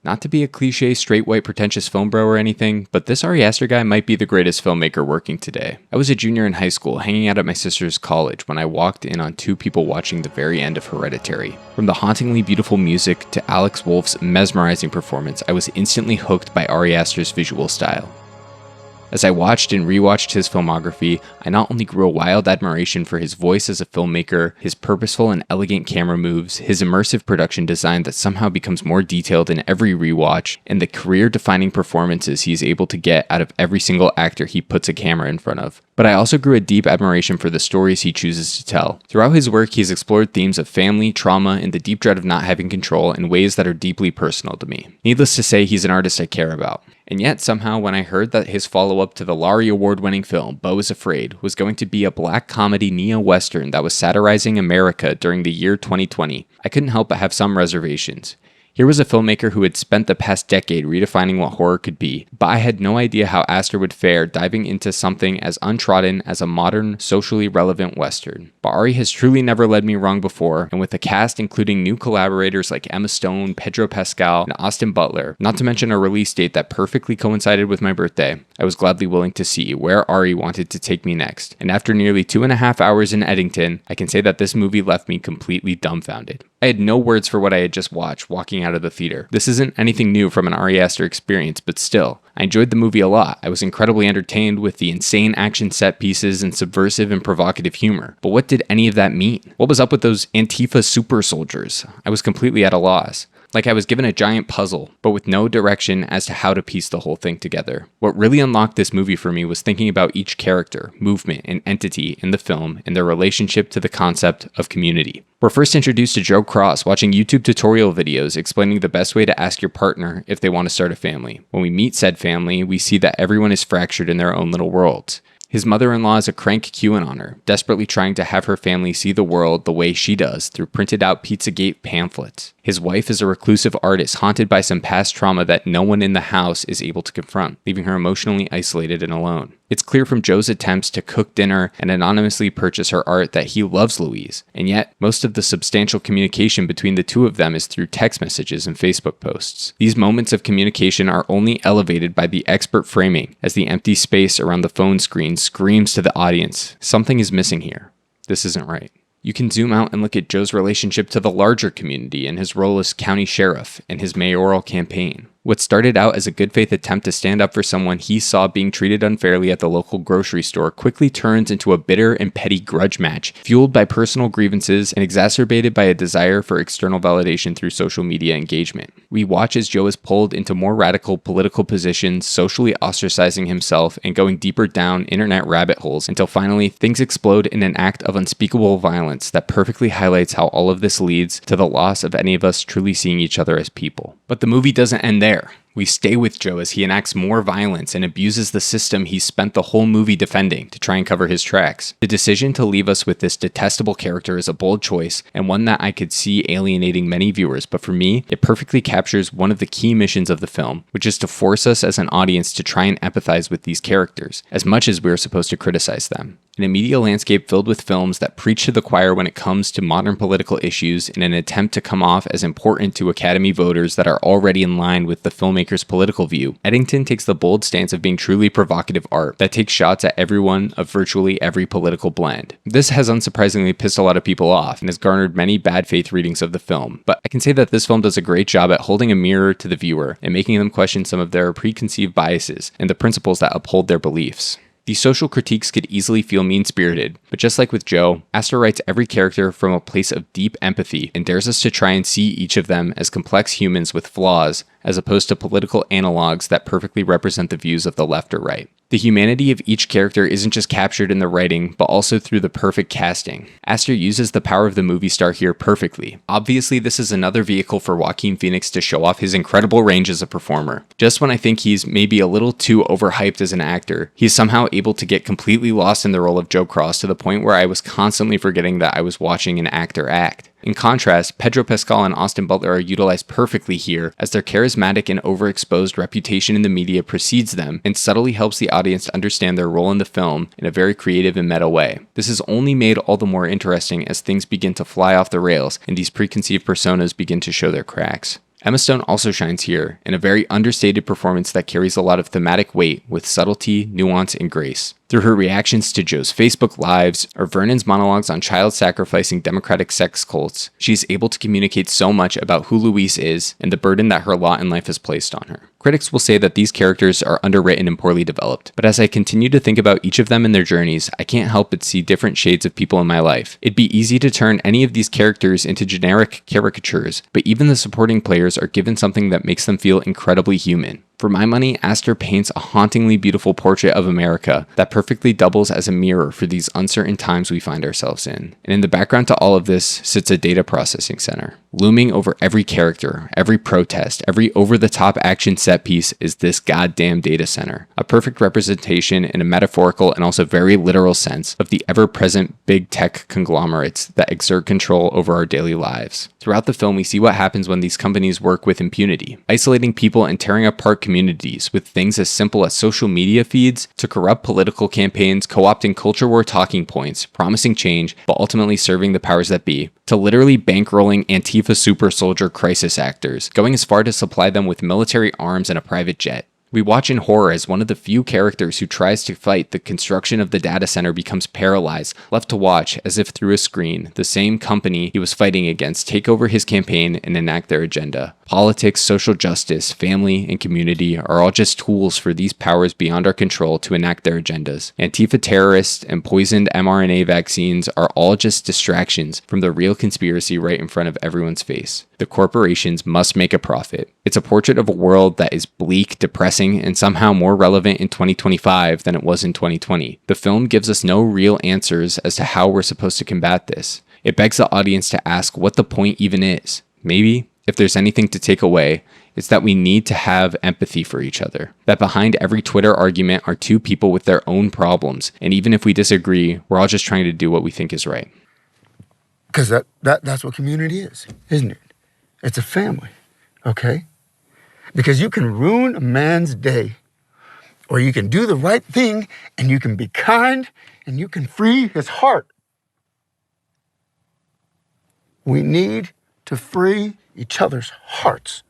Not to be a cliche, straight white pretentious film bro or anything, but this Ari Aster guy might be the greatest filmmaker working today. I was a junior in high school, hanging out at my sister's college when I walked in on two people watching the very end of Hereditary. From the hauntingly beautiful music to Alex Wolff's mesmerizing performance, I was instantly hooked by Ari Aster's visual style. As I watched and rewatched his filmography, I not only grew a wild admiration for his voice as a filmmaker, his purposeful and elegant camera moves, his immersive production design that somehow becomes more detailed in every rewatch, and the career-defining performances he is able to get out of every single actor he puts a camera in front of. But I also grew a deep admiration for the stories he chooses to tell. Throughout his work, he has explored themes of family, trauma, and the deep dread of not having control in ways that are deeply personal to me. Needless to say, he's an artist I care about. And yet, somehow, when I heard that his follow-up to the Laurie Award-winning film, Beau is Afraid, was going to be a black comedy neo-western that was satirizing America during the year 2020, I couldn't help but have some reservations. Here was a filmmaker who had spent the past decade redefining what horror could be, but I had no idea how Aster would fare diving into something as untrodden as a modern, socially relevant Western. But Ari has truly never led me wrong before, and with a cast including new collaborators like Emma Stone, Pedro Pascal, and Austin Butler, not to mention a release date that perfectly coincided with my birthday, I was gladly willing to see where Ari wanted to take me next. And after nearly 2.5 hours in Eddington, I can say that this movie left me completely dumbfounded. I had no words for what I had just watched walking out of the theater. This isn't anything new from an Ari Aster experience, but still, I enjoyed the movie a lot. I was incredibly entertained with the insane action set pieces and subversive and provocative humor. But what did any of that mean? What was up with those Antifa super soldiers? I was completely at a loss. Like I was given a giant puzzle, but with no direction as to how to piece the whole thing together. What really unlocked this movie for me was thinking about each character, movement, and entity in the film and their relationship to the concept of community. We're first introduced to Joe Cross watching YouTube tutorial videos explaining the best way to ask your partner if they want to start a family. When we meet said family, we see that everyone is fractured in their own little worlds. His mother-in-law is a crank QAnoner, desperately trying to have her family see the world the way she does through printed out Pizzagate pamphlets. His wife is a reclusive artist haunted by some past trauma that no one in the house is able to confront, leaving her emotionally isolated and alone. It's clear from Joe's attempts to cook dinner and anonymously purchase her art that he loves Louise, and yet most of the substantial communication between the two of them is through text messages and Facebook posts. These moments of communication are only elevated by the expert framing, as the empty space around the phone screen screams to the audience, something is missing here. This isn't right. You can zoom out and look at Joe's relationship to the larger community and his role as county sheriff and his mayoral campaign. What started out as a good faith attempt to stand up for someone he saw being treated unfairly at the local grocery store quickly turns into a bitter and petty grudge match, fueled by personal grievances and exacerbated by a desire for external validation through social media engagement. We watch as Joe is pulled into more radical political positions, socially ostracizing himself and going deeper down internet rabbit holes until finally things explode in an act of unspeakable violence that perfectly highlights how all of this leads to the loss of any of us truly seeing each other as people. But the movie doesn't end there. We stay with Joe as he enacts more violence and abuses the system he spent the whole movie defending to try and cover his tracks. The decision to leave us with this detestable character is a bold choice and one that I could see alienating many viewers, but for me, it perfectly captures one of the key missions of the film, which is to force us as an audience to try and empathize with these characters, as much as we're supposed to criticize them. In a media landscape filled with films that preach to the choir when it comes to modern political issues in an attempt to come off as important to Academy voters that are already in line with the filmmaker's political view, Eddington takes the bold stance of being truly provocative art that takes shots at everyone of virtually every political blend. This has unsurprisingly pissed a lot of people off and has garnered many bad faith readings of the film, but I can say that this film does a great job at holding a mirror to the viewer and making them question some of their preconceived biases and the principles that uphold their beliefs. These social critiques could easily feel mean-spirited, but just like with Joe, Aster writes every character from a place of deep empathy and dares us to try and see each of them as complex humans with flaws, as opposed to political analogs that perfectly represent the views of the left or right. The humanity of each character isn't just captured in the writing, but also through the perfect casting. Aster uses the power of the movie star here perfectly. Obviously, this is another vehicle for Joaquin Phoenix to show off his incredible range as a performer. Just when I think he's maybe a little too overhyped as an actor, he's somehow able to get completely lost in the role of Joe Cross to the point where I was constantly forgetting that I was watching an actor act. In contrast, Pedro Pascal and Austin Butler are utilized perfectly here, as their charismatic and overexposed reputation in the media precedes them and subtly helps the audience to understand their role in the film in a very creative and meta way. This is only made all the more interesting as things begin to fly off the rails and these preconceived personas begin to show their cracks. Emma Stone also shines here in a very understated performance that carries a lot of thematic weight with subtlety, nuance, and grace. Through her reactions to Joe's Facebook Lives or Vernon's monologues on child-sacrificing democratic sex cults, she is able to communicate so much about who Louise is and the burden that her lot in life has placed on her. Critics will say that these characters are underwritten and poorly developed, but as I continue to think about each of them and their journeys, I can't help but see different shades of people in my life. It'd be easy to turn any of these characters into generic caricatures, but even the supporting players are given something that makes them feel incredibly human. For my money, Aster paints a hauntingly beautiful portrait of America that perfectly doubles as a mirror for these uncertain times we find ourselves in. And in the background to all of this sits a data processing center. Looming over every character, every protest, every over-the-top action set piece is this goddamn data center. A perfect representation in a metaphorical and also very literal sense of the ever-present big tech conglomerates that exert control over our daily lives. Throughout the film, we see what happens when these companies work with impunity, isolating people and tearing apart communities with things as simple as social media feeds to corrupt political campaigns, co-opting culture war talking points, promising change, but ultimately serving the powers that be, to literally bankrolling Antifa super soldier crisis actors, going as far to supply them with military arms and a private jet. We watch in horror as one of the few characters who tries to fight the construction of the data center becomes paralyzed, left to watch as if through a screen the same company he was fighting against take over his campaign and enact their agenda. Politics, social justice, family, and community are all just tools for these powers beyond our control to enact their agendas. Antifa terrorists and poisoned mRNA vaccines are all just distractions from the real conspiracy right in front of everyone's face. The corporations must make a profit. It's a portrait of a world that is bleak, depressing, and somehow more relevant in 2025 than it was in 2020. The film gives us no real answers as to how we're supposed to combat this. It begs the audience to ask what the point even is. Maybe, if there's anything to take away, it's that we need to have empathy for each other. That behind every Twitter argument are two people with their own problems, and even if we disagree, we're all just trying to do what we think is right. Because that's what community is, isn't it? It's a family, okay? Because you can ruin a man's day, or you can do the right thing, and you can be kind, and you can free his heart. We need to free each other's hearts.